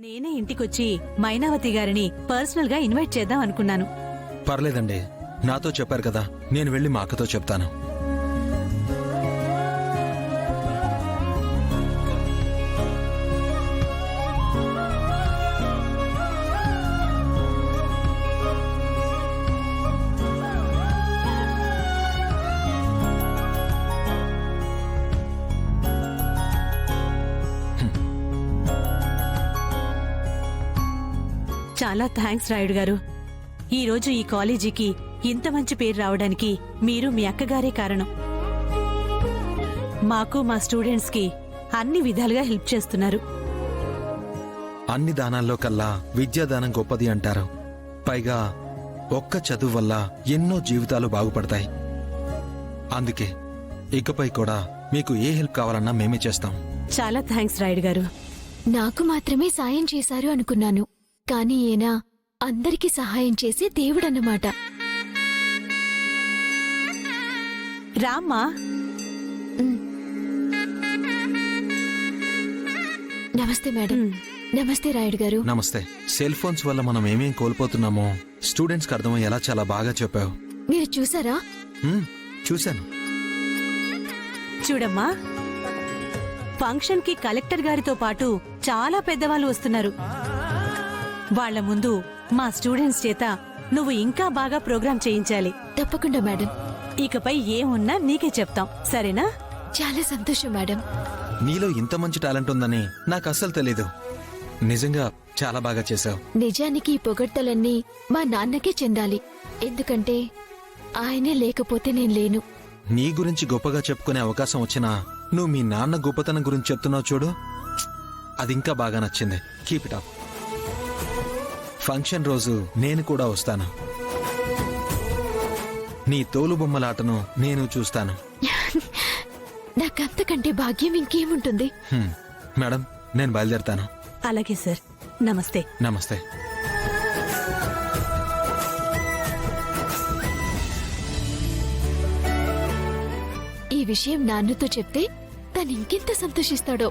నేనే ఇంటికొచ్చి మైనావతి గారిని పర్సనల్ గా ఇన్వైట్ చేద్దాం అనుకున్నాను. పర్లేదండి, నాతో చెప్పారు కదా, నేను వెళ్ళి మా అక్కతో చెప్తాను. చాలా థ్యాంక్స్ రాయుడు గారు. ఈరోజు ఈ కాలేజీకి ఇంత మంచి పేరు రావడానికి మీరు మీ అక్కగారే కారణం. మాకు మా స్టూడెంట్స్ కి అన్ని విధాలుగా హెల్ప్ చేస్తున్నారు. అన్ని దానాల్లో కల్లా విద్యాదానం గొప్పది అంటారు. పైగా ఒక్క చదువు వల్ల ఎన్నో జీవితాలు బాగుపడతాయి. అందుకే ఇకపై కూడా మీకు ఏ హెల్ప్ కావాలన్నా మేమే చేస్తాం. చాలా థ్యాంక్స్ రాయుడు గారు. నాకు మాత్రమే సాయం చేశారు అనుకున్నాను, కానీ ఈయన అందరికీ సహాయం చేసే దేవుడన్నమాట. రామ్మా. నమస్తే మేడం. నమస్తే రాయుడు గారు. నమస్తే. సెల్ ఫోన్స్ వల్ల మనం ఏమేం కోల్పోతున్నామో స్టూడెంట్స్ కి అర్థమయ్యేలా చాలా బాగా చెప్పావు. మీరు చూసారా? చూశాను. చూడమ్మా, ఫంక్షన్ కి కలెక్టర్ గారితో పాటు చాలా పెద్దవాళ్ళు వస్తున్నారు. వాళ్ల ముందు మా స్టూడెంట్స్ చేత నువ్వు ఇంకా బాగా ప్రోగ్రాం చేయించాలి. తప్పకుండా మేడం. ఇకపై ఏమున్నా నీకే చెప్తాం, సరేనా? చాలా సంతోషం మేడం. నీలో ఇంత మంచి టాలెంట్ ఉందని నాకు అస్సలు తెలీదు. నిజంగా చాలా బాగా చేశావు. నిజానికి ఈ పొగడ్తలన్నీ మా నాన్నకే చెందాలి, ఎందుకంటే ఆయనే లేకపోతే నేను లేను. నీ గురించి గొప్పగా చెప్పుకునే అవకాశం వచ్చినా నువ్వు మీ నాన్న గొప్పతనం గురించి చెప్తున్నావు చూడు, అది ఇంకా బాగా నచ్చింది. Keep it up. ఫంక్షన్ రోజు నేను కూడా వస్తాను. నీ తోలు బొమ్మలాటను నేను చూస్తాను. నాకంతకంటే భాగ్యం ఇంకేముంటుంది? మేడం, నేను బయలుదేరుతాను. అలాగే సార్. నమస్తే. నమస్తే. ఈ విషయం నాన్నతో చెప్తే తను ఇంకెంత సంతోషిస్తాడో.